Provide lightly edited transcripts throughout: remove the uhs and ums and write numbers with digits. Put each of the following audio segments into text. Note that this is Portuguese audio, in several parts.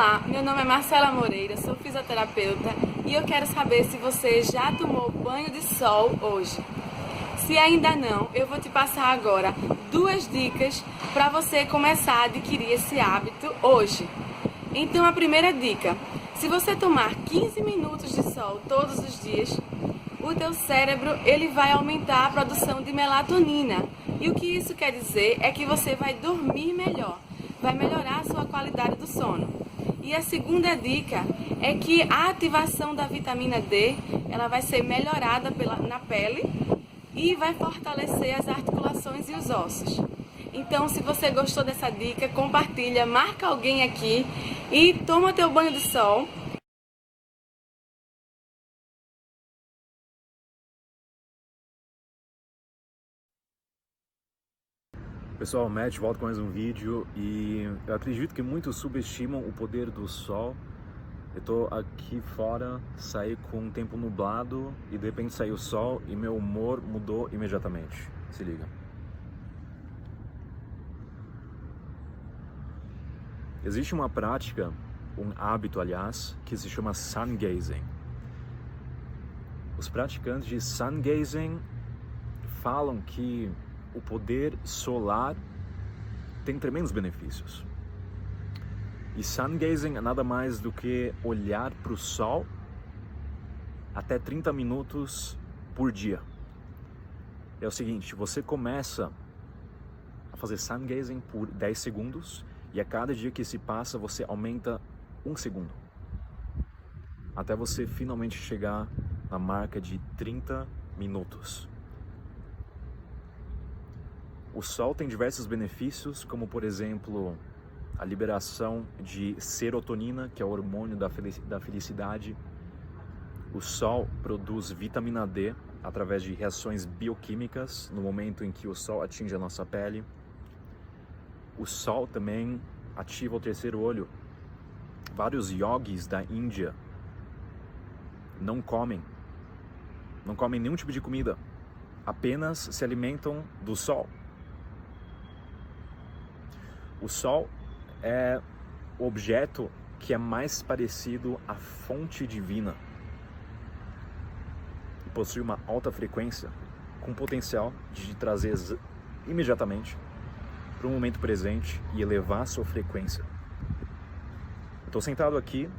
Olá, meu nome é Marcela Moreira, sou fisioterapeuta e eu quero saber se você já tomou banho de sol hoje. Se ainda não, eu vou te passar agora 2 dicas para você começar a adquirir esse hábito hoje. Então, a primeira dica: se você tomar 15 minutos de sol todos os dias, o teu cérebro ele vai aumentar a produção de melatonina. E o que isso quer dizer é que você vai dormir melhor, vai melhorar a sua qualidade do sono. E a segunda dica é que a ativação da vitamina D, ela vai ser melhorada na pele e vai fortalecer as articulações e os ossos. Então, se você gostou dessa dica, compartilha, marca alguém aqui e toma teu banho de sol. Pessoal, Matt, volta com mais um vídeo e eu acredito que muitos subestimam o poder do sol. Eu tô aqui fora, saí com um tempo nublado e de repente saiu o sol e meu humor mudou imediatamente. Se liga. Existe uma prática, um hábito aliás, que se chama sun gazing. Os praticantes de sun gazing falam que o poder solar tem tremendos benefícios. E sun gazing é nada mais do que olhar para o sol até 30 minutos por dia. É o seguinte, você começa a fazer sun gazing por 10 segundos e a cada dia que se passa você aumenta 1 segundo. Até você finalmente chegar na marca de 30 minutos. O sol tem diversos benefícios, como por exemplo, a liberação de serotonina, que é o hormônio da felicidade. O sol produz vitamina D através de reações bioquímicas no momento em que o sol atinge a nossa pele. O sol também ativa o terceiro olho. Vários yogis da Índia não comem nenhum tipo de comida, apenas se alimentam do sol. O Sol é o objeto que é mais parecido à fonte divina e possui uma alta frequência com potencial de te trazer imediatamente para o momento presente e elevar a sua frequência. Eu estou sentado aqui.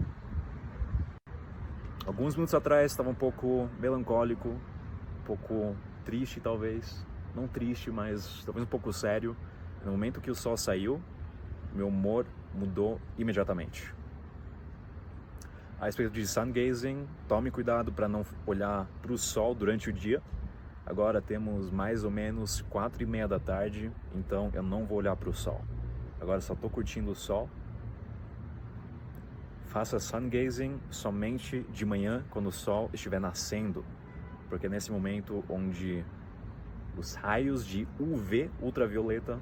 Alguns minutos atrás estava um pouco melancólico, um pouco triste talvez. Não triste, mas talvez um pouco sério. No momento que o sol saiu, meu humor mudou imediatamente. A respeito de sun gazing, tome cuidado para não olhar para o sol durante o dia. Agora temos mais ou menos 4:30 da tarde, então eu não vou olhar para o sol. Agora só estou curtindo o sol. Faça sun gazing somente de manhã, quando o sol estiver nascendo, porque é nesse momento onde os raios de UV, ultravioleta,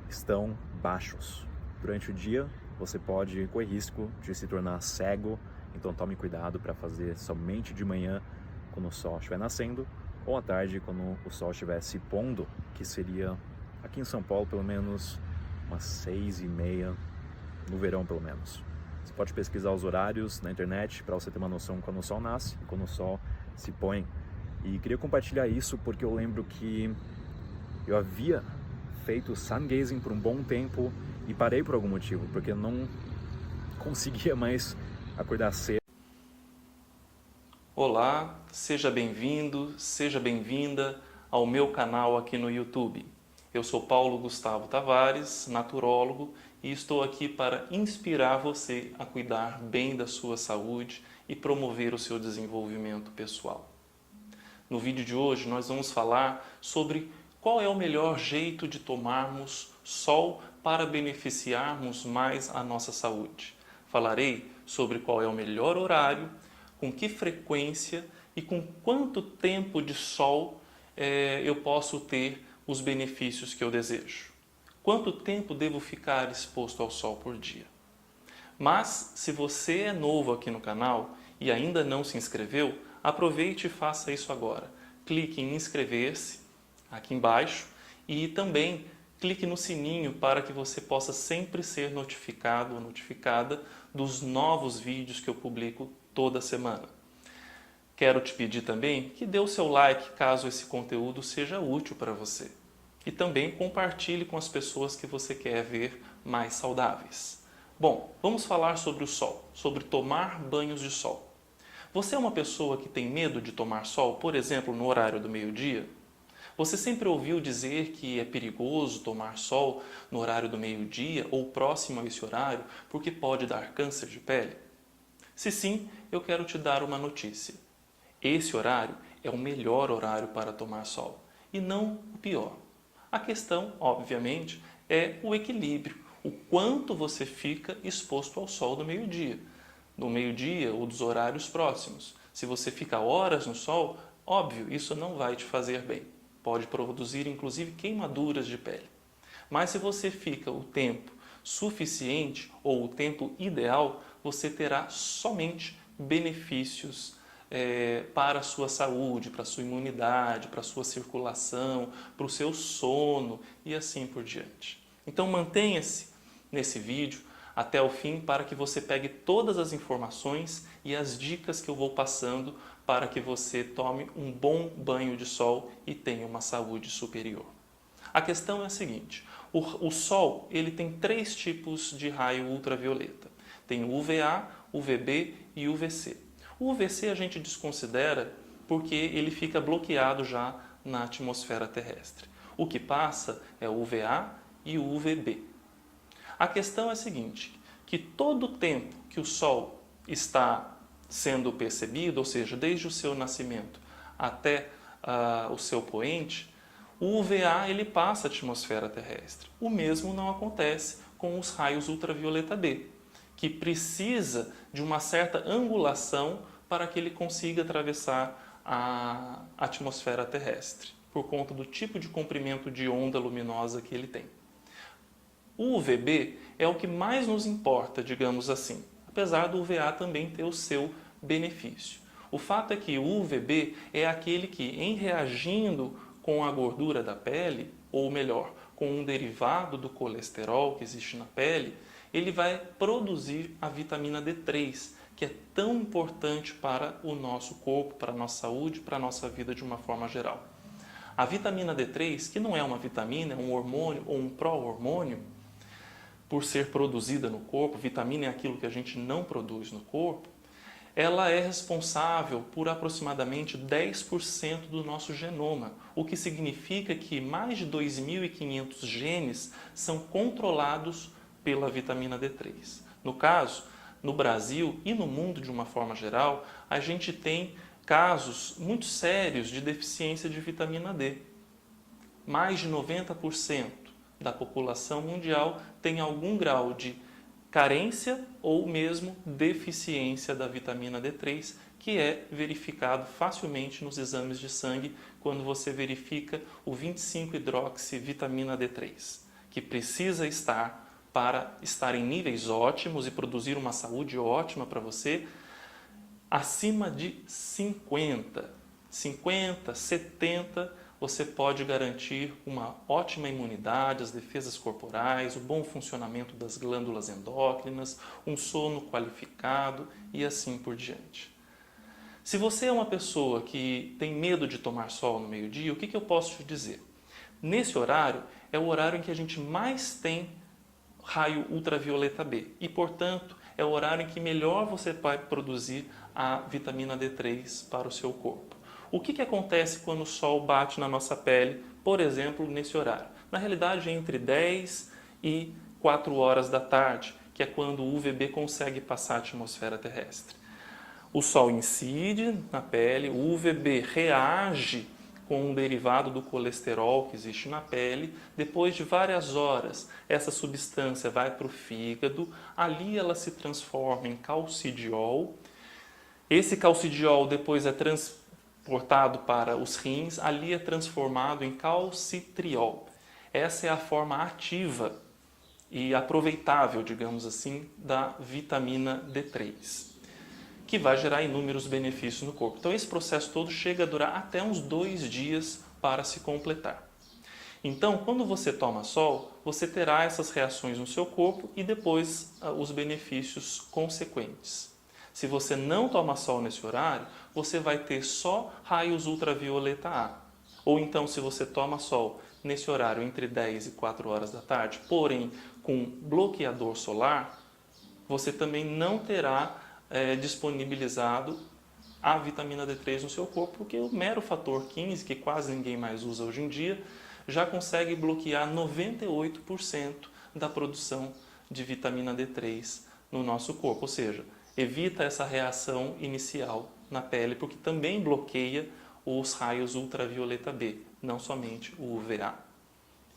estão baixos. Durante o dia, você pode correr risco de se tornar cego, então tome cuidado para fazer somente de manhã, quando o sol estiver nascendo, ou à tarde, quando o sol estiver se pondo, que seria aqui em São Paulo, pelo menos umas 6:30, no verão pelo menos. Você pode pesquisar os horários na internet para você ter uma noção quando o sol nasce e quando o sol se põe. E queria compartilhar isso porque eu lembro que eu havia feito sun gazing por um bom tempo e parei por algum motivo, porque eu não conseguia mais acordar cedo. Olá, seja bem-vindo, seja bem-vinda ao meu canal aqui no YouTube. Eu sou Paulo Gustavo Tavares, naturólogo, e estou aqui para inspirar você a cuidar bem da sua saúde e promover o seu desenvolvimento pessoal. No vídeo de hoje nós vamos falar sobre qual é o melhor jeito de tomarmos sol para beneficiarmos mais a nossa saúde. Falarei sobre qual é o melhor horário, com que frequência e com quanto tempo de sol eu posso ter os benefícios que eu desejo. Quanto tempo devo ficar exposto ao sol por dia? Mas, se você é novo aqui no canal e ainda não se inscreveu, aproveite e faça isso agora. Clique em inscrever-se aqui embaixo e também clique no sininho para que você possa sempre ser notificado ou notificada dos novos vídeos que eu publico toda semana. Quero te pedir também que dê o seu like caso esse conteúdo seja útil para você. E também compartilhe com as pessoas que você quer ver mais saudáveis. Bom, vamos falar sobre o sol, sobre tomar banhos de sol. Você é uma pessoa que tem medo de tomar sol, por exemplo, no horário do meio-dia? Você sempre ouviu dizer que é perigoso tomar sol no horário do meio-dia ou próximo a esse horário porque pode dar câncer de pele? Se sim, eu quero te dar uma notícia. Esse horário é o melhor horário para tomar sol e não o pior. A questão, obviamente, é o equilíbrio, o quanto você fica exposto ao sol do meio-dia. Do meio-dia ou dos horários próximos. Se você fica horas no sol, óbvio, isso não vai te fazer bem. Pode produzir, inclusive, queimaduras de pele. Mas se você fica o tempo suficiente ou o tempo ideal, você terá somente benefícios para a sua saúde, para a sua imunidade, para a sua circulação, para o seu sono e assim por diante. Então mantenha-se nesse vídeo até o fim para que você pegue todas as informações e as dicas que eu vou passando para que você tome um bom banho de sol e tenha uma saúde superior. A questão é a seguinte, o sol ele tem 3 tipos de raio ultravioleta. Tem o UVA, UVB e UVC. O UVC a gente desconsidera porque ele fica bloqueado já na atmosfera terrestre. O que passa é o UVA e o UVB. A questão é a seguinte, que todo o tempo que o Sol está sendo percebido, ou seja, desde o seu nascimento até o seu poente, o UVA ele passa a atmosfera terrestre. O mesmo não acontece com os raios ultravioleta B, que precisa de uma certa angulação para que ele consiga atravessar a atmosfera terrestre, por conta do tipo de comprimento de onda luminosa que ele tem. O UVB é o que mais nos importa, digamos assim, apesar do UVA também ter o seu benefício. O fato é que o UVB é aquele que, em reagindo com a gordura da pele, ou melhor, com um derivado do colesterol que existe na pele, ele vai produzir a vitamina D3, que é tão importante para o nosso corpo, para a nossa saúde, para a nossa vida de uma forma geral. A vitamina D3, que não é uma vitamina, é um hormônio ou um pró-hormônio, por ser produzida no corpo, vitamina é aquilo que a gente não produz no corpo, ela é responsável por aproximadamente 10% do nosso genoma, o que significa que mais de 2.500 genes são controlados pela vitamina D3. No caso, no Brasil e no mundo de uma forma geral, a gente tem casos muito sérios de deficiência de vitamina D. Mais de 90% da população mundial tem algum grau de carência ou mesmo deficiência da vitamina D3, que é verificado facilmente nos exames de sangue quando você verifica o 25-hidroxivitamina D3, que precisa estar para estar em níveis ótimos e produzir uma saúde ótima para você, acima de 50, 70, você pode garantir uma ótima imunidade, as defesas corporais, o bom funcionamento das glândulas endócrinas, um sono qualificado e assim por diante. Se você é uma pessoa que tem medo de tomar sol no meio-dia, o que eu posso te dizer? Nesse horário é o horário em que a gente mais tem raio ultravioleta B e, portanto, é o horário em que melhor você vai produzir a vitamina D3 para o seu corpo. O que acontece quando o sol bate na nossa pele, por exemplo, nesse horário? Na realidade, é entre 10 e 4 horas da tarde, que é quando o UVB consegue passar a atmosfera terrestre. O sol incide na pele, o UVB reage com um derivado do colesterol que existe na pele. Depois de várias horas, essa substância vai para o fígado, ali ela se transforma em calcidiol. Esse calcidiol depois é transportado para os rins, ali é transformado em calcitriol. Essa é a forma ativa e aproveitável, digamos assim, da vitamina D3, que vai gerar inúmeros benefícios no corpo. Então esse processo todo chega a durar até uns 2 dias para se completar. Então, quando você toma sol, você terá essas reações no seu corpo e depois os benefícios consequentes. Se você não toma sol nesse horário, você vai ter só raios ultravioleta A. Ou então, se você toma sol nesse horário entre 10 e 4 horas da tarde, porém com bloqueador solar, você também não terá disponibilizado a vitamina D3 no seu corpo, porque o mero fator 15, que quase ninguém mais usa hoje em dia, já consegue bloquear 98% da produção de vitamina D3 no nosso corpo. Ou seja, evita essa reação inicial na pele, porque também bloqueia os raios ultravioleta B, não somente o UVA.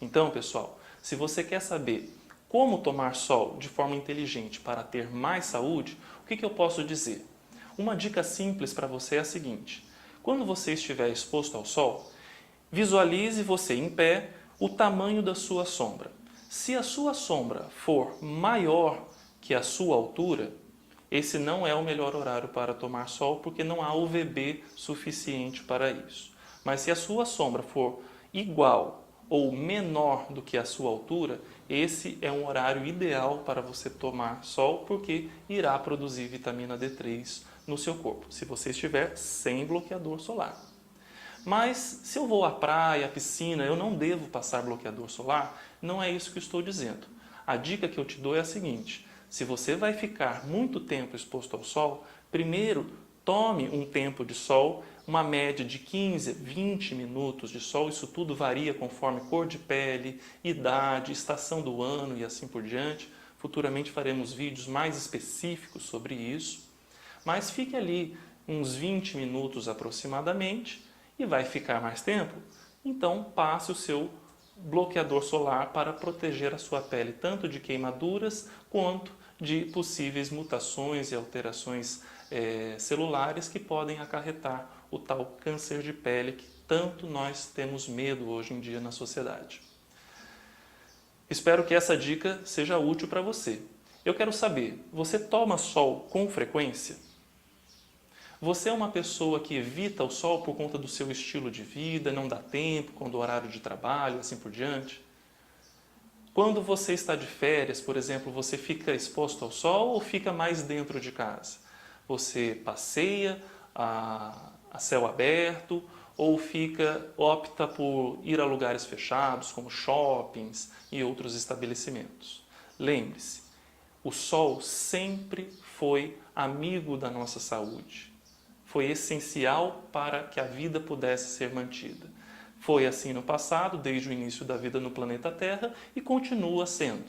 Então, pessoal, se você quer saber como tomar sol de forma inteligente para ter mais saúde, o que eu posso dizer? Uma dica simples para você é a seguinte: quando você estiver exposto ao sol, visualize você em pé o tamanho da sua sombra. Se a sua sombra for maior que a sua altura, esse não é o melhor horário para tomar sol, porque não há UVB suficiente para isso. Mas se a sua sombra for igual ou menor do que a sua altura, esse é um horário ideal para você tomar sol, porque irá produzir vitamina D3 no seu corpo, se você estiver sem bloqueador solar. Mas se eu vou à praia, à piscina, eu não devo passar bloqueador solar? Não é isso que eu estou dizendo. A dica que eu te dou é a seguinte: se você vai ficar muito tempo exposto ao sol, primeiro tome um tempo de sol, uma média de 15 a 20 minutos de sol. Isso tudo varia conforme cor de pele, idade, estação do ano e assim por diante. Futuramente faremos vídeos mais específicos sobre isso. Mas fique ali uns 20 minutos aproximadamente e vai ficar mais tempo. Então passe o seu bloqueador solar para proteger a sua pele tanto de queimaduras quanto de possíveis mutações e alterações celulares que podem acarretar o tal câncer de pele que tanto nós temos medo hoje em dia na sociedade. Espero que essa dica seja útil para você. Eu quero saber, você toma sol com frequência? Você é uma pessoa que evita o sol por conta do seu estilo de vida, não dá tempo, quando o horário de trabalho, assim por diante? Quando você está de férias, por exemplo, você fica exposto ao sol ou fica mais dentro de casa? Você passeia a céu aberto ou opta por ir a lugares fechados, como shoppings e outros estabelecimentos? Lembre-se, o sol sempre foi amigo da nossa saúde. Foi essencial para que a vida pudesse ser mantida. Foi assim no passado, desde o início da vida no planeta Terra, e continua sendo.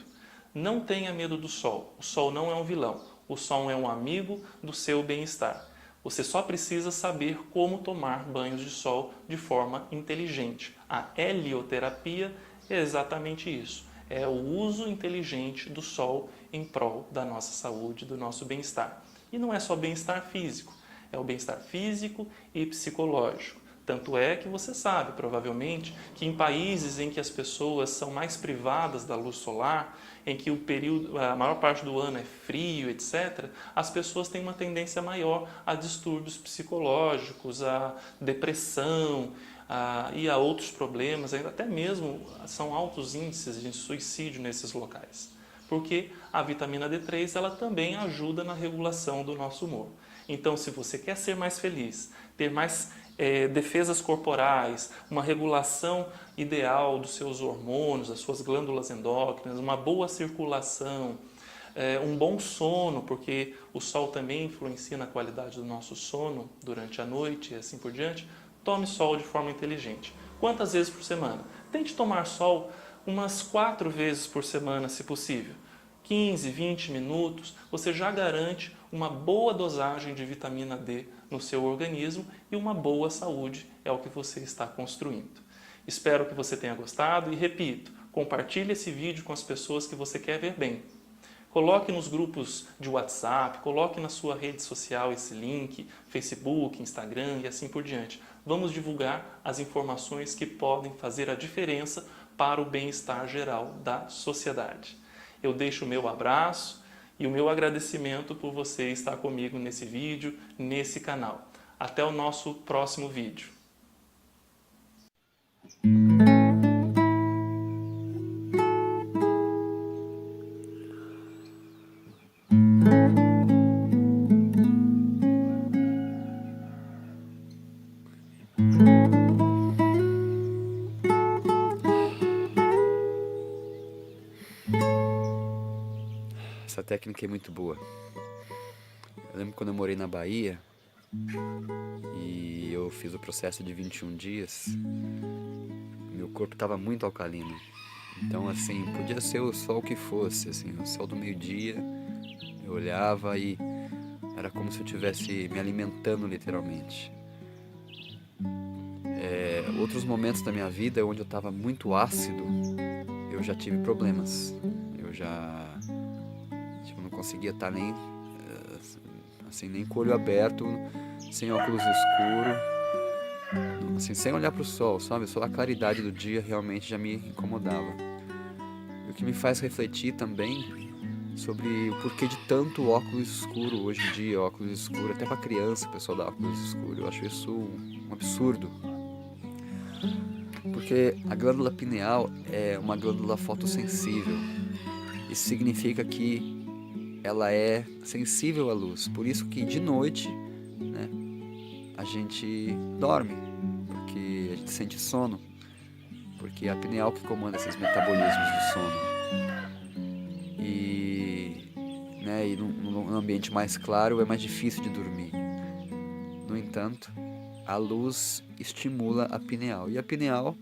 Não tenha medo do sol. O sol não é um vilão. O sol é um amigo do seu bem-estar. Você só precisa saber como tomar banhos de sol de forma inteligente. A helioterapia é exatamente isso. É o uso inteligente do sol em prol da nossa saúde, do nosso bem-estar. E não é só bem-estar físico. É o bem-estar físico e psicológico. Tanto é que você sabe, provavelmente, que em países em que as pessoas são mais privadas da luz solar, em que a maior parte do ano é frio, etc., as pessoas têm uma tendência maior a distúrbios psicológicos, a depressão e a outros problemas, até mesmo são altos índices de suicídio nesses locais. Porque a vitamina D3 ela também ajuda na regulação do nosso humor. Então, se você quer ser mais feliz, ter mais defesas corporais, uma regulação ideal dos seus hormônios, das suas glândulas endócrinas, uma boa circulação, um bom sono, porque o sol também influencia na qualidade do nosso sono durante a noite e assim por diante, tome sol de forma inteligente. Quantas vezes por semana? Tente tomar sol umas 4 vezes por semana, se possível. 15, 20 minutos, você já garante uma boa dosagem de vitamina D no seu organismo e uma boa saúde é o que você está construindo. Espero que você tenha gostado e, repito, compartilhe esse vídeo com as pessoas que você quer ver bem. Coloque nos grupos de WhatsApp, coloque na sua rede social esse link, Facebook, Instagram e assim por diante. Vamos divulgar as informações que podem fazer a diferença para o bem-estar geral da sociedade. Eu deixo o meu abraço e o meu agradecimento por você estar comigo nesse vídeo, nesse canal. Até o nosso próximo vídeo. técnica é muito boa. Eu lembro quando eu morei na Bahia e eu fiz o processo de 21 dias, meu corpo estava muito alcalino. Então, assim, podia ser o sol que fosse, assim, o sol do meio-dia, eu olhava e era como se eu estivesse me alimentando literalmente. Outros momentos da minha vida onde eu estava muito ácido, eu já tive problemas. Eu já não conseguia estar nem assim, nem com o olho aberto, sem óculos escuros, assim, sem olhar para o sol, sabe? Só a claridade do dia realmente já me incomodava. E o que me faz refletir também sobre o porquê de tanto óculos escuro hoje em dia, óculos escuro, até para criança o pessoal dá óculos escuro. Eu acho isso um absurdo. Porque a glândula pineal é uma glândula fotossensível. Isso significa que ela é sensível à luz. Por isso que de noite, né, a gente dorme, porque a gente sente sono, porque é a pineal que comanda esses metabolismos do sono. E num ambiente mais claro é mais difícil de dormir. No entanto, a luz estimula a pineal. E a pineal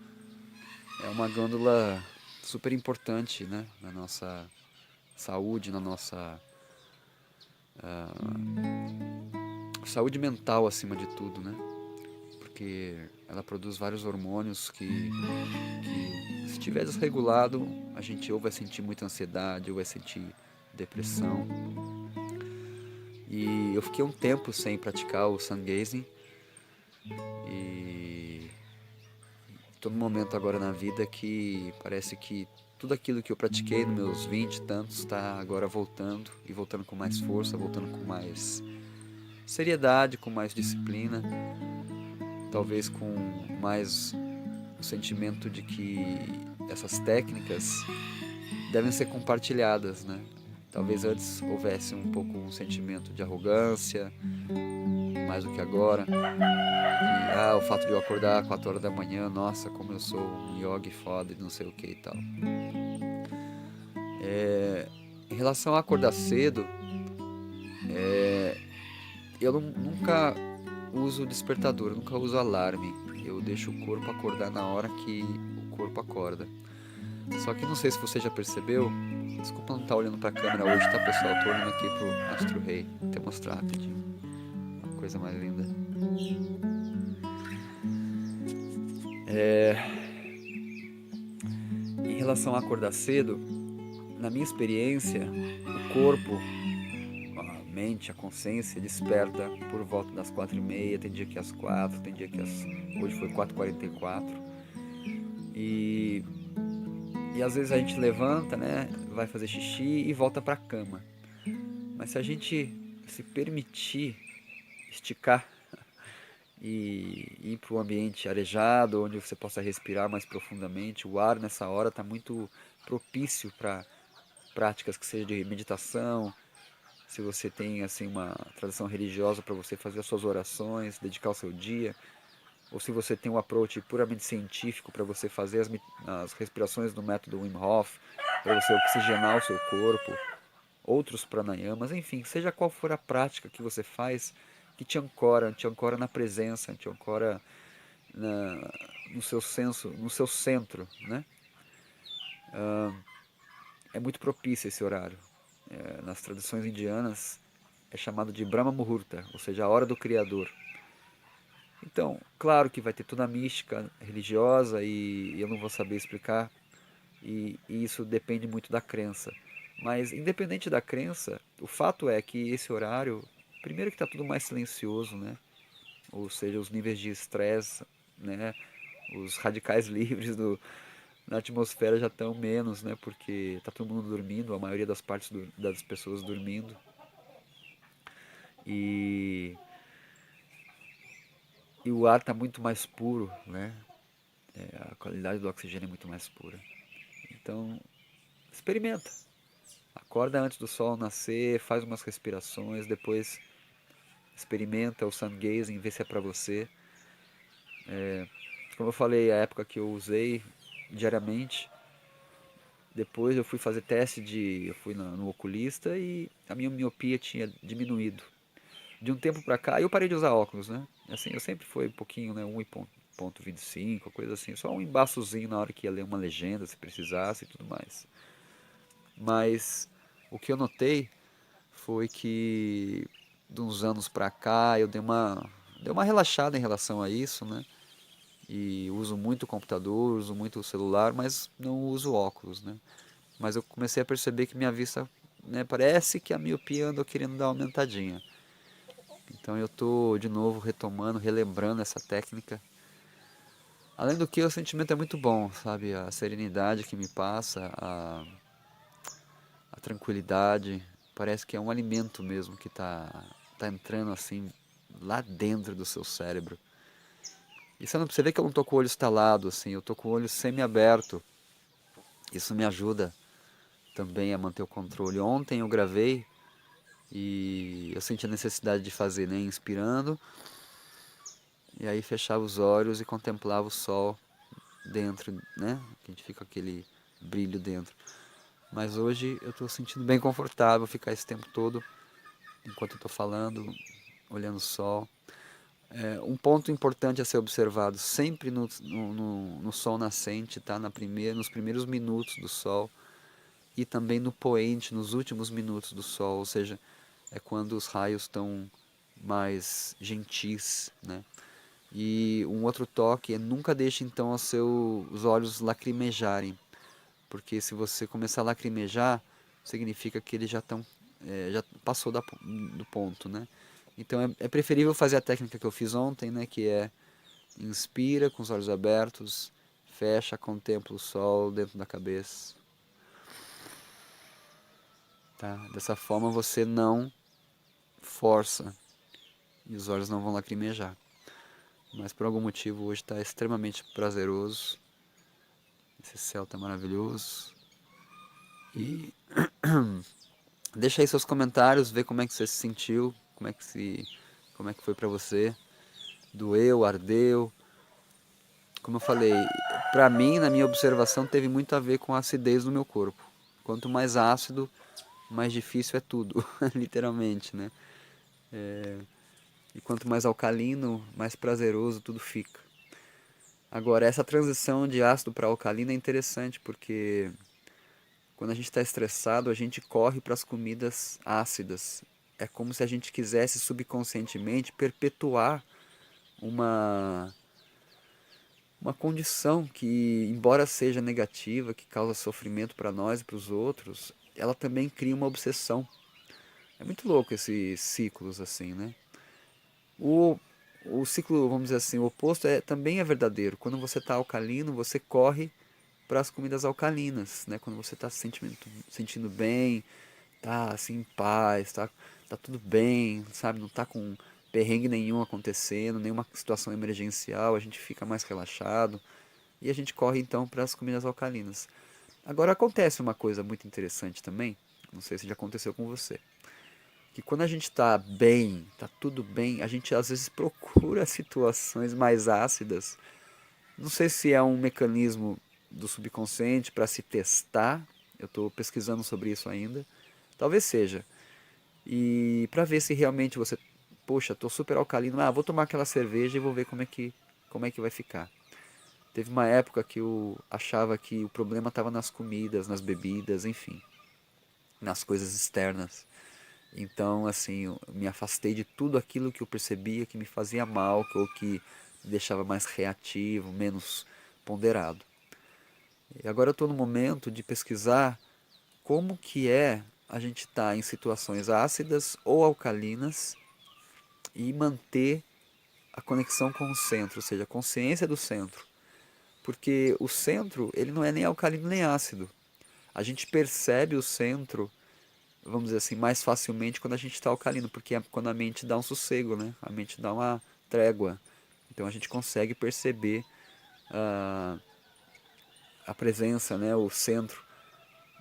é uma glândula super importante, né, na nossa saúde, na nossa saúde mental acima de tudo, né? Porque ela produz vários hormônios que se estiver desregulado, a gente ou vai sentir muita ansiedade, ou vai sentir depressão. E eu fiquei um tempo sem praticar o sun gazing e estou num momento agora na vida que parece que tudo aquilo que eu pratiquei nos meus 20 e tantos está agora voltando, e voltando com mais força, voltando com mais seriedade, com mais disciplina, talvez com mais o sentimento de que essas técnicas devem ser compartilhadas, né? Talvez antes houvesse um pouco um sentimento de arrogância, mais do que agora. E, o fato de eu acordar 4 horas da manhã, nossa, como eu sou um yogi foda e não sei o que e tal. Em relação a acordar cedo, eu nunca uso despertador, eu nunca uso alarme. Eu deixo o corpo acordar na hora que o corpo acorda. Só que não sei se você já percebeu, desculpa não estar olhando pra câmera hoje, tá pessoal? Tô olhando aqui pro Astro Rei, vou até mostrar rapidinho. Uma coisa mais linda. Em relação a acordar cedo, na minha experiência, o corpo, a mente, a consciência desperta por volta das 4h30, tem dia que às 4, tem dia que hoje foi 4h44. E às vezes a gente levanta, né, vai fazer xixi e volta para a cama. Mas se a gente se permitir esticar e ir para um ambiente arejado, onde você possa respirar mais profundamente, o ar nessa hora está muito propício para práticas que sejam de meditação. Se você tem assim uma tradição religiosa para você fazer as suas orações, dedicar o seu dia, ou se você tem um approach puramente científico para você fazer as respirações do método Wim Hof, para você oxigenar o seu corpo, outros pranayamas, enfim, seja qual for a prática que você faz, que te ancora na presença, te ancora no seu senso, no seu centro, né? É muito propício esse horário. Nas tradições indianas é chamado de Brahma Muhurta, ou seja, a hora do Criador. Então, claro que vai ter toda a mística religiosa e eu não vou saber explicar, e isso depende muito da crença. Mas, independente da crença, o fato é que esse horário, primeiro que está tudo mais silencioso, né? Ou seja, os níveis de estresse, né? Os radicais livres na atmosfera já estão menos, né? Porque está todo mundo dormindo, a maioria das partes das pessoas dormindo. E o ar está muito mais puro, né? A qualidade do oxigênio é muito mais pura. Então, experimenta. Acorda antes do sol nascer, faz umas respirações, depois experimenta o sun gazing, vê se é para você. Como eu falei, a época que eu usei diariamente, Depois eu fui fazer eu fui no oculista e a minha miopia tinha diminuído. De um tempo pra cá eu parei de usar óculos, né? Assim, eu sempre fui um pouquinho, né, 1,25, coisa assim, só um embaçozinho na hora que ia ler uma legenda, se precisasse e tudo mais. Mas o que eu notei foi que de uns anos pra cá eu dei uma relaxada em relação a isso, né? E uso muito o computador, uso muito o celular, mas não uso óculos, né? Mas eu comecei a perceber que minha vista, né, parece que a miopia anda querendo dar uma aumentadinha. Então eu tô de novo retomando, relembrando essa técnica. Além do que o sentimento é muito bom, sabe? A serenidade que me passa, a tranquilidade, parece que é um alimento mesmo que tá entrando assim lá dentro do seu cérebro. E você vê que eu não tô com o olho estalado assim, eu tô com o olho semi-aberto. Isso me ajuda também a manter o controle. Ontem eu gravei e eu senti a necessidade de fazer, né, inspirando, e aí fechava os olhos e contemplava o sol dentro, né? Que a gente fica com aquele brilho dentro. Mas hoje eu estou sentindo bem confortável ficar esse tempo todo, enquanto eu estou falando, olhando o sol. Um ponto importante a ser observado, sempre no sol nascente, tá? Nos primeiros minutos do sol, e também no poente, nos últimos minutos do sol, ou seja, é quando os raios estão mais gentis, né? E um outro toque é nunca deixe então os olhos lacrimejarem, porque se você começar a lacrimejar, significa que eles já passou do ponto, né? Então é preferível fazer a técnica que eu fiz ontem, né? Que é inspira com os olhos abertos, fecha, contempla o sol dentro da cabeça, tá? Dessa forma você não força e os olhos não vão lacrimejar. Mas por algum motivo hoje está extremamente prazeroso. Esse céu está maravilhoso. E deixa aí seus comentários, vê como é que você se sentiu, como é que foi pra você. Doeu, ardeu. Como eu falei, pra mim, na minha observação, teve muito a ver com a acidez do meu corpo. Quanto mais ácido, mais difícil é tudo, literalmente, né? E quanto mais alcalino, mais prazeroso tudo fica. Agora, essa transição de ácido para alcalino é interessante porque quando a gente está estressado, a gente corre para as comidas ácidas. É como se a gente quisesse subconscientemente perpetuar uma, uma condição que, embora seja negativa, que causa sofrimento para nós e para os outros, ela também cria uma obsessão. É muito louco esses ciclos assim, né? O, o ciclo, vamos dizer assim, o oposto também é verdadeiro. Quando você está alcalino, você corre para as comidas alcalinas, né? Quando você está se sentindo bem, tá assim em paz, tá tudo bem, sabe? Não tá com perrengue nenhum acontecendo, nenhuma situação emergencial, a gente fica mais relaxado e a gente corre então para as comidas alcalinas. Agora acontece uma coisa muito interessante também, não sei se já aconteceu com você, que quando a gente está bem, tá tudo bem, a gente às vezes procura situações mais ácidas. Não sei se é um mecanismo do subconsciente para se testar, eu estou pesquisando sobre isso ainda, talvez seja. E para ver se realmente você, poxa, tô super alcalino, vou tomar aquela cerveja e vou ver como é que vai ficar. Teve uma época que eu achava que o problema estava nas comidas, nas bebidas, enfim, nas coisas externas. Então, assim, eu me afastei de tudo aquilo que eu percebia que me fazia mal, ou que me deixava mais reativo, menos ponderado. E agora eu estou no momento de pesquisar como que é a gente estar em situações ácidas ou alcalinas e manter a conexão com o centro, ou seja, a consciência do centro. Porque o centro, ele não é nem alcalino nem ácido. A gente percebe o centro, vamos dizer assim, mais facilmente quando a gente está alcalino, porque é quando a mente dá um sossego, né? A mente dá uma trégua. Então a gente consegue perceber a presença, né? O centro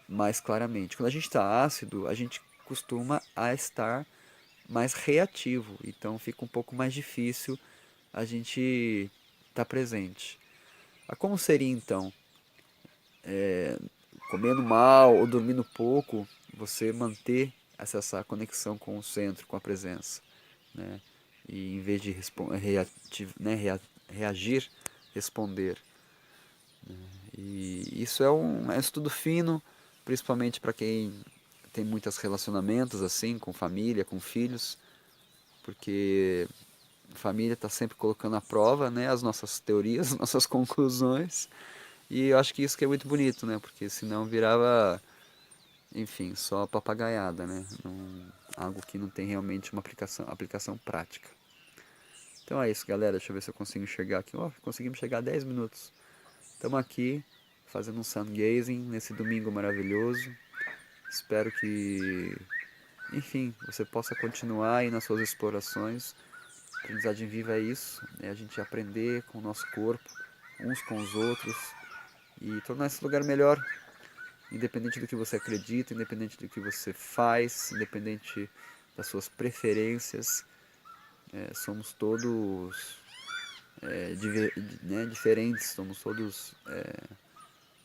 mais claramente. Quando a gente está ácido, a gente costuma a estar mais reativo, então fica um pouco mais difícil a gente estar presente. Como seria então? comendo mal ou dormindo pouco, você manter essa conexão com o centro, com a presença, né? E em vez de reagir, responder. E isso é um estudo fino, principalmente para quem tem muitos relacionamentos assim, com família, com filhos, porque a família está sempre colocando à prova, né, as nossas teorias, as nossas conclusões, e eu acho que isso que é muito bonito, né, porque senão virava, enfim, só papagaiada, né, algo que não tem realmente uma aplicação prática. Então é isso, galera, deixa eu ver se eu consigo enxergar aqui. Conseguimos chegar a 10 minutos. Estamos aqui fazendo um sun gazing nesse domingo maravilhoso. Espero que, enfim, você possa continuar aí nas suas explorações. A aprendizagem viva é isso, é a gente aprender com o nosso corpo, uns com os outros, e tornar esse lugar melhor, independente do que você acredita, independente do que você faz, independente das suas preferências. Somos todos diferentes, somos todos...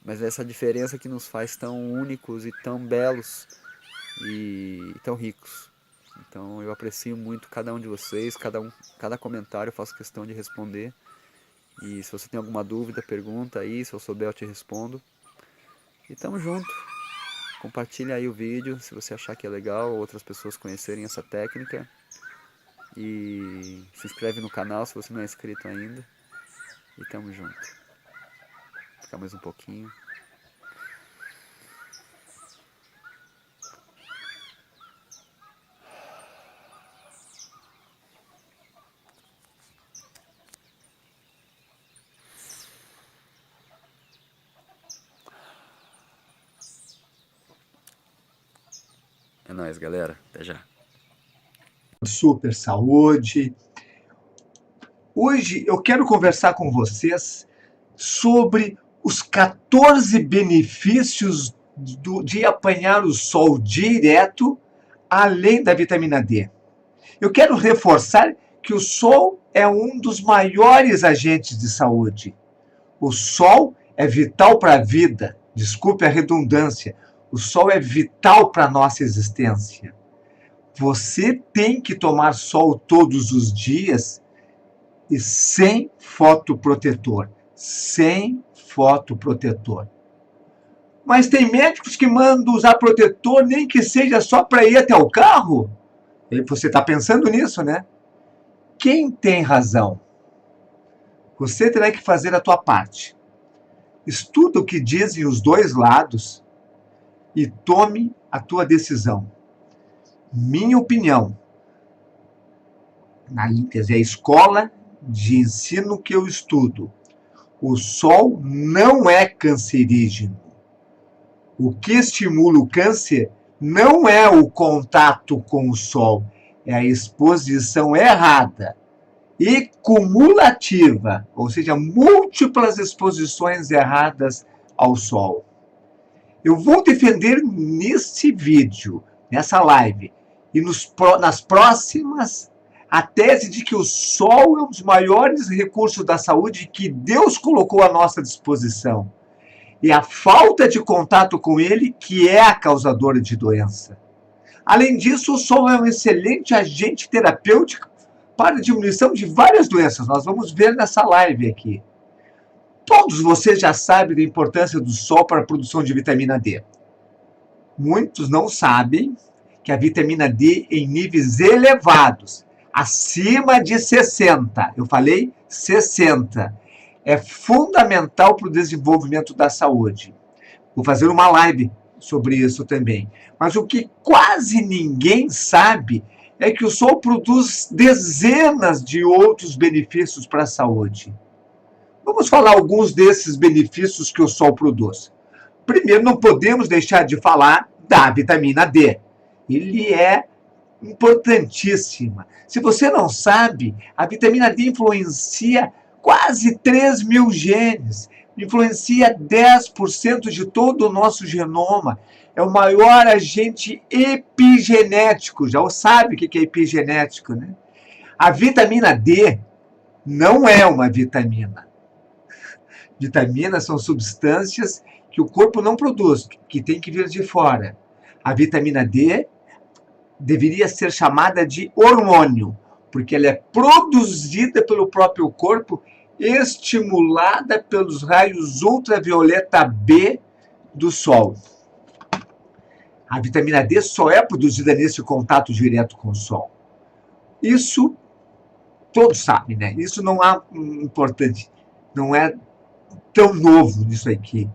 mas essa diferença que nos faz tão únicos e tão belos e tão ricos. Então eu aprecio muito cada um de vocês, cada comentário eu faço questão de responder. E se você tem alguma dúvida, pergunta aí, se eu souber eu te respondo. E tamo junto. Compartilha aí o vídeo se você achar que é legal, outras pessoas conhecerem essa técnica. E se inscreve no canal se você não é inscrito ainda. E tamo junto. Vou ficar mais um pouquinho. É nóis, galera. Até já. Super saúde. Hoje eu quero conversar com vocês sobre os 14 benefícios de apanhar o sol direto, além da vitamina D. Eu quero reforçar que o sol é um dos maiores agentes de saúde. O sol é vital para a vida, desculpe a redundância, o sol é vital para a nossa existência. Você tem que tomar sol todos os dias e sem fotoprotetor. Sem fotoprotetor. Mas tem médicos que mandam usar protetor nem que seja só para ir até o carro? Você está pensando nisso, né? Quem tem razão? Você terá que fazer a tua parte. Estuda o que dizem os dois lados e tome a tua decisão. Minha opinião, quer dizer, a escola de ensino que eu estudo, o sol não é cancerígeno. O que estimula o câncer não é o contato com o sol, é a exposição errada e cumulativa, ou seja, múltiplas exposições erradas ao sol. Eu vou defender nesse vídeo, nessa live, e nas próximas, a tese de que o sol é um dos maiores recursos da saúde que Deus colocou à nossa disposição. E a falta de contato com ele que é a causadora de doença. Além disso, o sol é um excelente agente terapêutico para a diminuição de várias doenças. Nós vamos ver nessa live aqui. Todos vocês já sabem da importância do sol para a produção de vitamina D. Muitos não sabem que a vitamina D em níveis elevados, acima de 60, eu falei 60, é fundamental para o desenvolvimento da saúde. Vou fazer uma live sobre isso também. Mas o que quase ninguém sabe é que o sol produz dezenas de outros benefícios para a saúde. Vamos falar alguns desses benefícios que o sol produz. Primeiro, não podemos deixar de falar da vitamina D. Ele é importantíssima. Se você não sabe, a vitamina D influencia quase 3.000 genes, influencia 10% de todo o nosso genoma. É o maior agente epigenético. Já sabe o que é epigenético, né? A vitamina D não é uma vitamina. Vitaminas são substâncias que o corpo não produz, que tem que vir de fora. A vitamina D deveria ser chamada de hormônio, porque ela é produzida pelo próprio corpo, estimulada pelos raios ultravioleta B do sol. A vitamina D só é produzida nesse contato direto com o sol. Isso todos sabem, né? Isso não é importante, não é tão novo nisso aqui.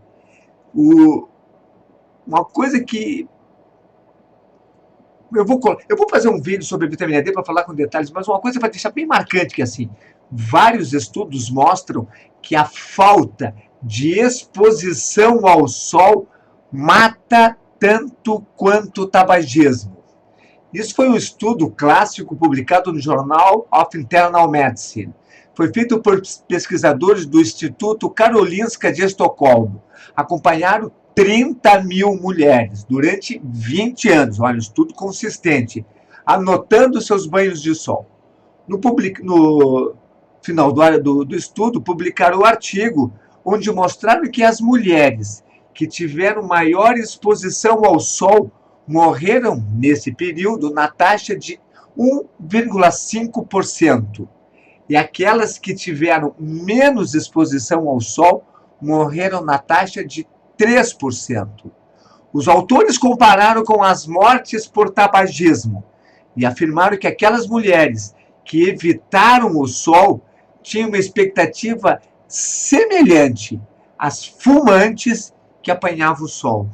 Uma coisa que eu vou fazer um vídeo sobre a vitamina D para falar com detalhes, mas uma coisa vai deixar bem marcante que assim, vários estudos mostram que a falta de exposição ao sol mata tanto quanto o tabagismo. Isso foi um estudo clássico publicado no Journal of Internal Medicine. Foi feito por pesquisadores do Instituto Karolinska de Estocolmo. Acompanharam 30 mil mulheres durante 20 anos, olha, um estudo consistente, anotando seus banhos de sol. No final do estudo, publicaram o artigo onde mostraram que as mulheres que tiveram maior exposição ao sol morreram nesse período na taxa de 1,5%. E aquelas que tiveram menos exposição ao sol morreram na taxa de 3%. Os autores compararam com as mortes por tabagismo e afirmaram que aquelas mulheres que evitaram o sol tinham uma expectativa semelhante às fumantes que apanhavam o sol.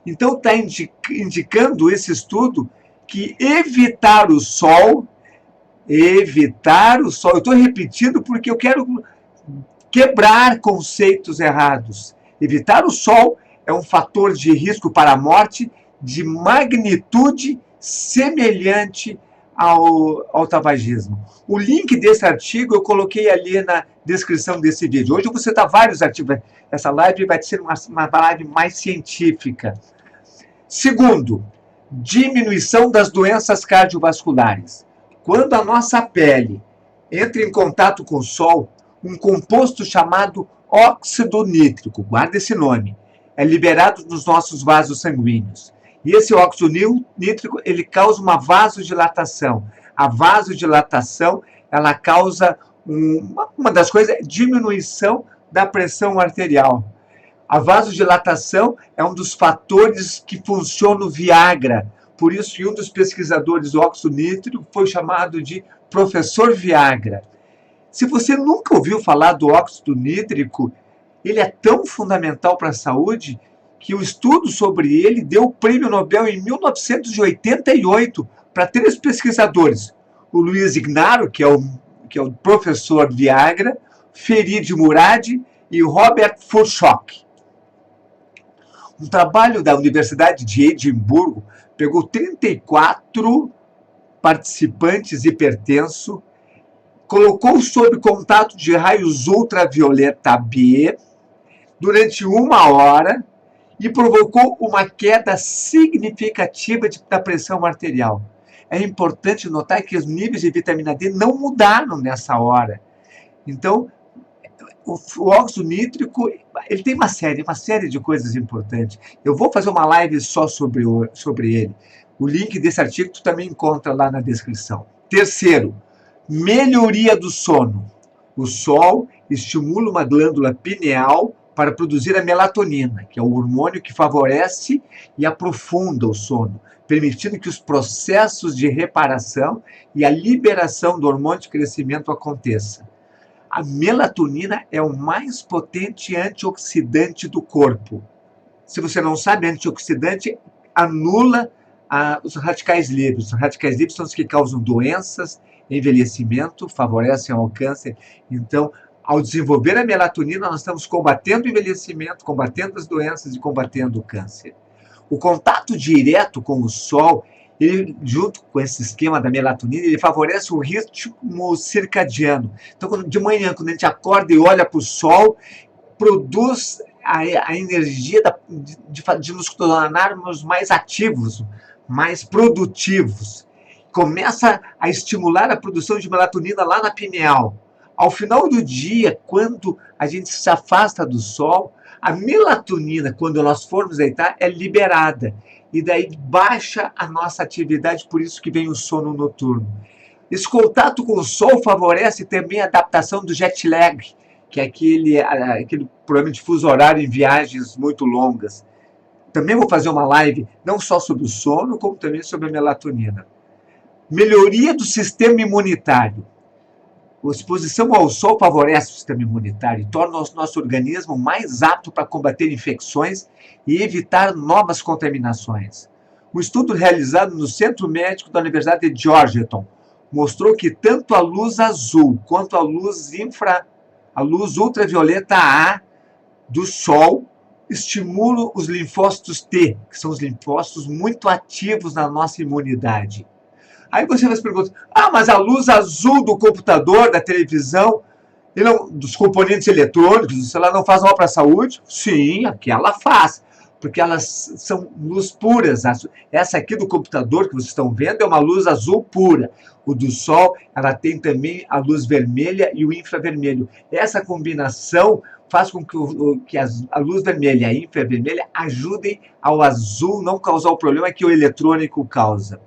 Então está indicando esse estudo que evitar o sol, eu estou repetindo porque eu quero quebrar conceitos errados. Evitar o sol é um fator de risco para a morte de magnitude semelhante ao tabagismo. O link desse artigo eu coloquei ali na descrição desse vídeo. Hoje eu vou citar vários artigos. Essa live vai ser uma live mais científica. Segundo, diminuição das doenças cardiovasculares. Quando a nossa pele entra em contato com o sol, um composto chamado óxido nítrico, guarda esse nome, é liberado nos nossos vasos sanguíneos. E esse óxido nítrico, ele causa uma vasodilatação. A vasodilatação, ela causa uma das coisas, diminuição da pressão arterial. A vasodilatação é um dos fatores que funciona o Viagra. Por isso, um dos pesquisadores do óxido nítrico foi chamado de Professor Viagra. Se você nunca ouviu falar do óxido nítrico, ele é tão fundamental para a saúde que o estudo sobre ele deu o prêmio Nobel em 1988 para 3 pesquisadores. O Luiz Ignaro, que é o professor Viagra, Ferid Murad e Robert Furchok. Um trabalho da Universidade de Edimburgo pegou 34 participantes hipertensos, colocou sob contato de raios ultravioleta B durante 1 hora e provocou uma queda significativa da pressão arterial. É importante notar que os níveis de vitamina D não mudaram nessa hora. Então, o óxido nítrico, ele tem uma série de coisas importantes. Eu vou fazer uma live só sobre ele. O link desse artigo tu também encontra lá na descrição. Terceiro, melhoria do sono. O sol estimula uma glândula pineal para produzir a melatonina, que é o hormônio que favorece e aprofunda o sono, permitindo que os processos de reparação e a liberação do hormônio de crescimento aconteçam. A melatonina é o mais potente antioxidante do corpo. Se você não sabe, antioxidante anula os radicais livres. Os radicais livres são os que causam doenças, envelhecimento, favorecem ao câncer. Então, ao desenvolver a melatonina, nós estamos combatendo o envelhecimento, combatendo as doenças e combatendo o câncer. O contato direto com o sol, ele, junto com esse esquema da melatonina, ele favorece o ritmo circadiano. Então, de manhã, quando a gente acorda e olha para o sol, produz a energia de nos tornarmos mais ativos, mais produtivos. Começa a estimular a produção de melatonina lá na pineal. Ao final do dia, quando a gente se afasta do sol, A melatonina, quando nós formos deitar, é liberada. E daí baixa a nossa atividade, por isso que vem o sono noturno. Esse contato com o sol favorece também a adaptação do jet lag, que é aquele problema de fuso horário em viagens muito longas. Também vou fazer uma live não só sobre o sono, como também sobre a melatonina. Melhoria do sistema imunitário. A exposição ao sol favorece o sistema imunitário e torna o nosso organismo mais apto para combater infecções e evitar novas contaminações. Um estudo realizado no Centro Médico da Universidade de Georgetown mostrou que tanto a luz azul quanto a luz ultravioleta A do sol estimulam os linfócitos T, que são os linfócitos muito ativos na nossa imunidade. Aí você vai se perguntar, mas a luz azul do computador, da televisão, dos componentes eletrônicos, do celular não faz mal para a saúde? Sim, aquela faz, porque elas são luz puras. Essa aqui do computador que vocês estão vendo é uma luz azul pura. O do sol, ela tem também a luz vermelha e o infravermelho. Essa combinação faz com que a luz vermelha e a infravermelha ajudem ao azul não causar o problema que o eletrônico causa.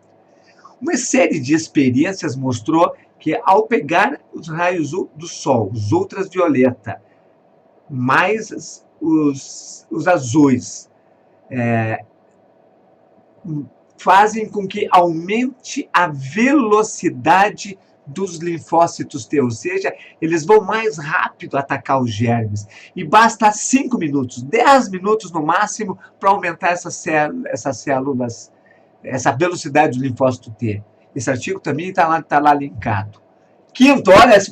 Uma série de experiências mostrou que ao pegar os raios do sol, os ultravioleta, mais os azuis, fazem com que aumente a velocidade dos linfócitos T, ou seja, eles vão mais rápido atacar os germes. E basta 5 minutos, 10 minutos no máximo, para aumentar essas células, essa velocidade do linfócito T. Esse artigo também está lá linkado. Quinto, olha, se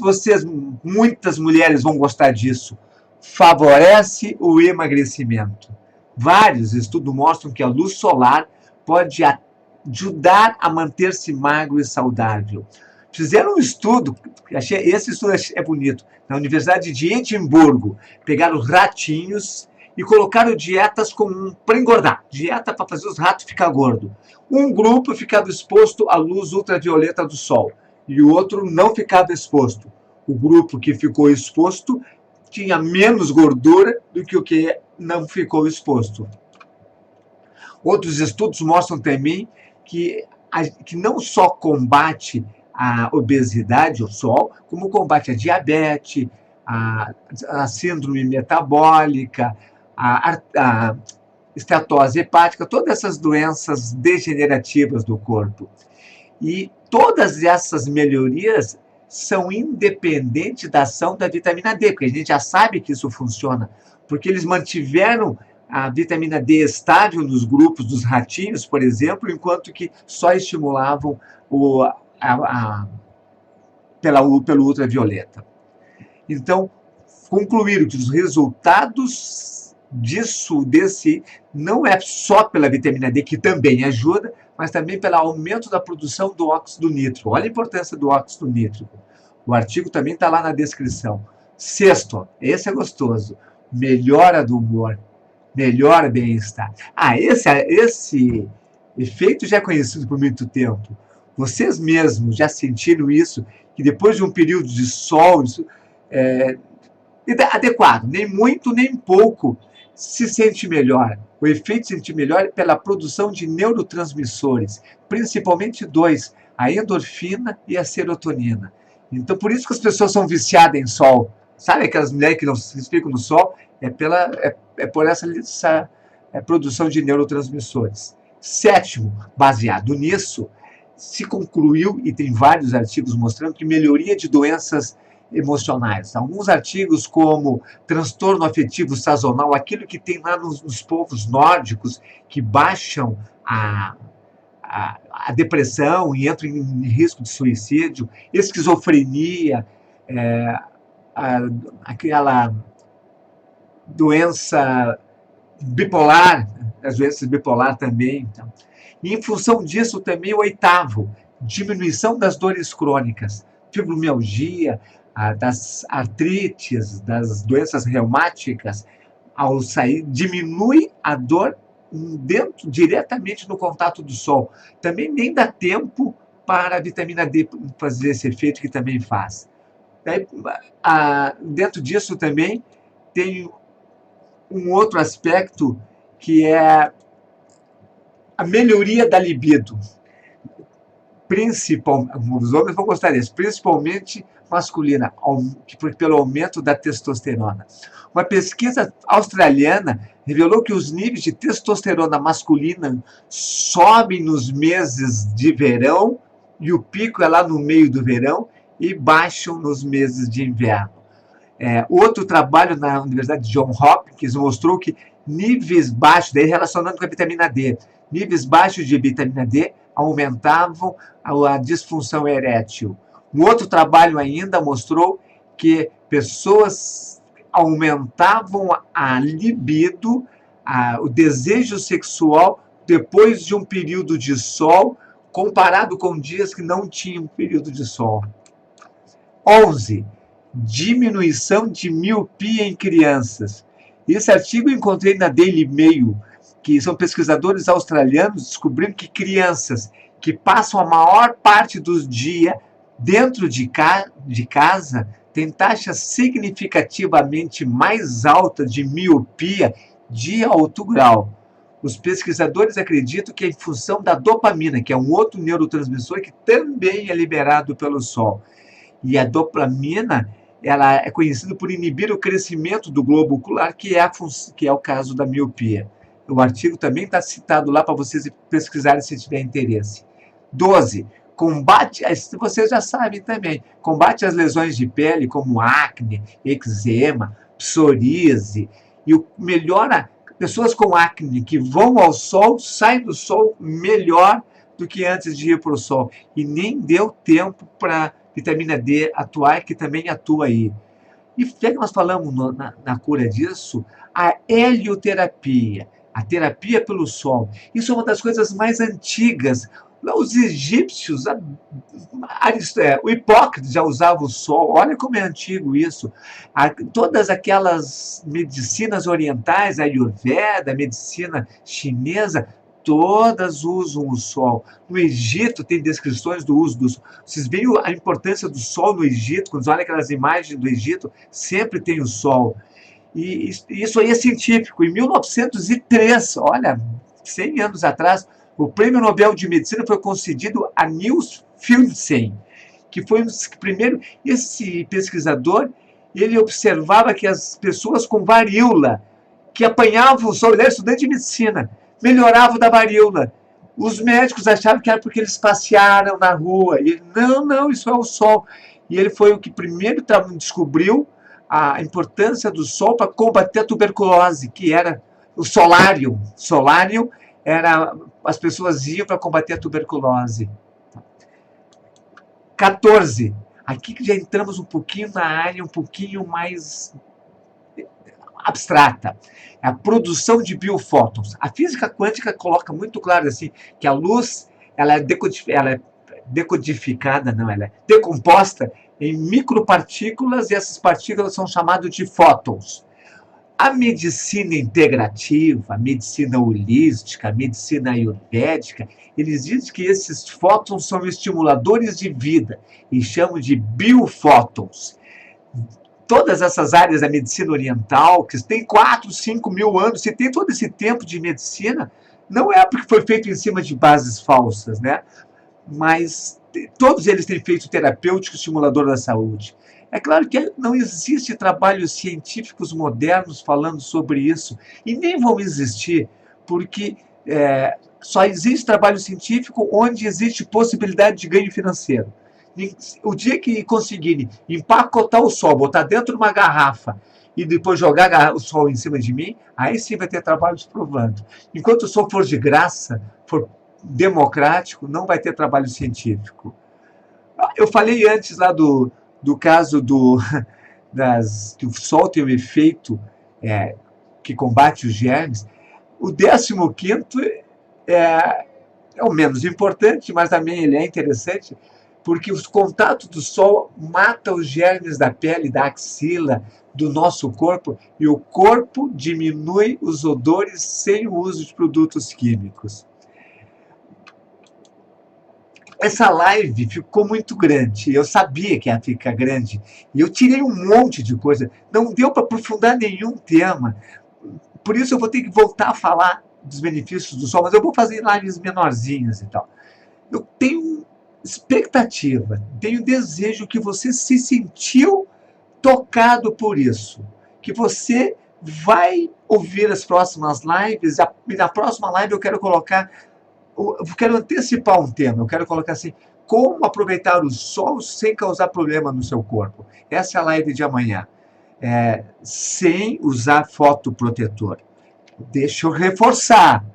muitas mulheres vão gostar disso, favorece o emagrecimento. Vários estudos mostram que a luz solar pode ajudar a manter-se magro e saudável. Fizeram um estudo, esse estudo é bonito, na Universidade de Edimburgo. Pegaram ratinhos e colocaram dietas para engordar, dieta para fazer os ratos ficar gordos. Um grupo ficava exposto à luz ultravioleta do sol e o outro não ficava exposto. O grupo que ficou exposto tinha menos gordura do que o que não ficou exposto. Outros estudos mostram também que não só combate a obesidade, o sol, como combate a diabetes, a síndrome metabólica, a esteatose hepática, todas essas doenças degenerativas do corpo. E todas essas melhorias são independentes da ação da vitamina D, porque a gente já sabe que isso funciona, porque eles mantiveram a vitamina D estável nos grupos dos ratinhos, por exemplo, enquanto que só estimulavam pelo ultravioleta. Então, concluíram que os resultados desse não é só pela vitamina D, que também ajuda, mas também pelo aumento da produção do óxido nítrico. Olha a importância do óxido nítrico. O artigo também está lá na descrição. Sexto, esse é gostoso, melhora do humor, melhora bem-estar. Esse efeito já é conhecido por muito tempo. Vocês mesmos já sentiram isso, que depois de um período de sol, isso é adequado, nem muito nem pouco, se sente melhor. O efeito de sentir melhor é pela produção de neurotransmissores, principalmente dois, a endorfina e a serotonina. Então, por isso que as pessoas são viciadas em sol. Sabe aquelas mulheres que não se ficam no sol? É por essa produção de neurotransmissores. Sétimo, baseado nisso, se concluiu, e tem vários artigos mostrando, que melhoria de doenças emocionais. Alguns artigos como transtorno afetivo sazonal, aquilo que tem lá nos povos nórdicos, que baixam a depressão e entram em risco de suicídio, esquizofrenia, aquela doença bipolar, as doenças bipolar também. Então. E em função disso também o oitavo, diminuição das dores crônicas, fibromialgia, das artrites, das doenças reumáticas, ao sair, diminui a dor diretamente no contato do sol. Também nem dá tempo para a vitamina D fazer esse efeito que também faz. Dentro disso também tem um outro aspecto que é a melhoria da libido. Os homens vão gostar disso, principalmente masculina, pelo aumento da testosterona. Uma pesquisa australiana revelou que os níveis de testosterona masculina sobem nos meses de verão, e o pico é lá no meio do verão, e baixam nos meses de inverno. Outro trabalho na Universidade de Johns Hopkins mostrou que níveis baixos, daí relacionando com a vitamina D, níveis baixos de vitamina D aumentavam a disfunção erétil. Um outro trabalho ainda mostrou que pessoas aumentavam a libido, o desejo sexual, depois de um período de sol, comparado com dias que não tinham período de sol. 11. Diminuição de miopia em crianças. Esse artigo eu encontrei na Daily Mail, que são pesquisadores australianos descobrindo que crianças que passam a maior parte do dia dentro de casa têm taxa significativamente mais alta de miopia de alto grau. Os pesquisadores acreditam que é em função da dopamina, que é um outro neurotransmissor que também é liberado pelo sol. E a dopamina, ela é conhecida por inibir o crescimento do globo ocular, que é o caso da miopia. O artigo também está citado lá para vocês pesquisarem se tiver interesse. 12. Vocês já sabem também, combate as lesões de pele como acne, eczema, psoríase, e melhora. Pessoas com acne que vão ao sol, saem do sol melhor do que antes de ir para o sol. E nem deu tempo para vitamina D atuar, que também atua aí. E já que nós falamos na cura disso, a helioterapia, a terapia pelo sol. Isso é uma das coisas mais antigas. Os egípcios, o Hipócrates já usava o sol, olha como é antigo isso. Todas aquelas medicinas orientais, a Ayurveda, a medicina chinesa, todas usam o sol. No Egito tem descrições do uso do sol. Vocês veem a importância do sol no Egito, quando olham aquelas imagens do Egito, sempre tem o sol. E isso aí é científico. Em 1903, olha, 100 anos atrás, o Prêmio Nobel de Medicina foi concedido a Niels Fieldsen, que foi o primeiro. Esse pesquisador, ele observava que as pessoas com varíola, que apanhavam o sol, ele era estudante de medicina, melhoravam da varíola. Os médicos achavam que era porque eles passearam na rua. E ele, não, isso é o sol. E ele foi o que primeiro descobriu a importância do sol para combater a tuberculose, que era o solário. Solário era, as pessoas iam para combater a tuberculose. 14. Aqui que já entramos um pouquinho na área um pouquinho mais abstrata. É a produção de biofótons. A física quântica coloca muito claro assim, que a luz ela é decodificada, não, ela é decomposta em micropartículas, e essas partículas são chamadas de fótons. A medicina integrativa, a medicina holística, a medicina ayurvédica, eles dizem que esses fótons são estimuladores de vida e chamam de biofótons. Todas essas áreas da medicina oriental, que tem 4, 5 mil anos, se tem todo esse tempo de medicina, não é porque foi feito em cima de bases falsas, né? Mas todos eles têm feito terapêutico estimulador da saúde. É claro que não existe trabalhos científicos modernos falando sobre isso, e nem vão existir, porque só existe trabalho científico onde existe possibilidade de ganho financeiro. O dia que conseguirem empacotar o sol, botar dentro de uma garrafa e depois jogar o sol em cima de mim, aí sim vai ter trabalhos provando. Enquanto o sol for de graça, for democrático, não vai ter trabalho científico. Eu falei antes lá do caso que o sol tem um efeito que combate os germes. O 15º é o menos importante, mas também ele é interessante, porque os contatos do sol matam os germes da pele, da axila, do nosso corpo, e o corpo diminui os odores sem o uso de produtos químicos. Essa live ficou muito grande, eu sabia que ia ficar grande, e eu tirei um monte de coisa, não deu para aprofundar nenhum tema. por isso eu vou ter que voltar a falar dos benefícios do sol, mas eu vou fazer lives menorzinhas e tal. Eu tenho expectativa, tenho desejo que você se sentiu tocado por isso, que você vai ouvir as próximas lives, e na próxima live eu quero antecipar um tema, eu quero colocar assim, como aproveitar o sol sem causar problema no seu corpo. Essa é a live de amanhã. Sem usar fotoprotetor. Deixa eu reforçar.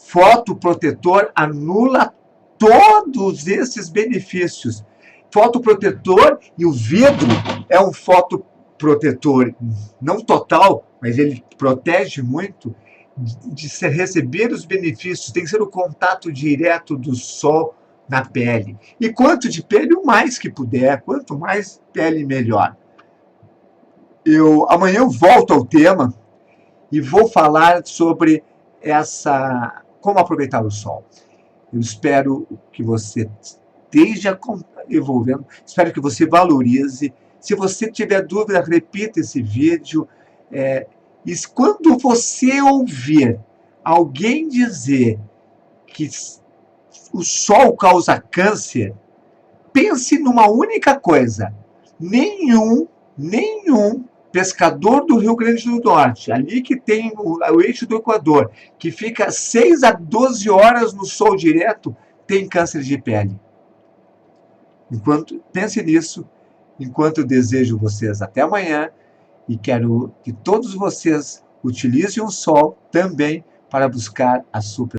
Fotoprotetor anula todos esses benefícios. Fotoprotetor, e o vidro é um fotoprotetor não total, mas ele protege muito de receber os benefícios. Tem que ser o contato direto do sol na pele. E quanto de pele, o mais que puder. Quanto mais pele, melhor. Amanhã eu volto ao tema e vou falar sobre como aproveitar o sol. Eu espero que você esteja evolvendo, espero que você valorize. Se você tiver dúvida, repita esse vídeo. E quando você ouvir alguém dizer que o sol causa câncer, pense numa única coisa. Nenhum pescador do Rio Grande do Norte, ali que tem o eixo do Equador, que fica 6 a 12 horas no sol direto, tem câncer de pele. Pense nisso, enquanto eu desejo vocês até amanhã, e quero que todos vocês utilizem o sol também para buscar a super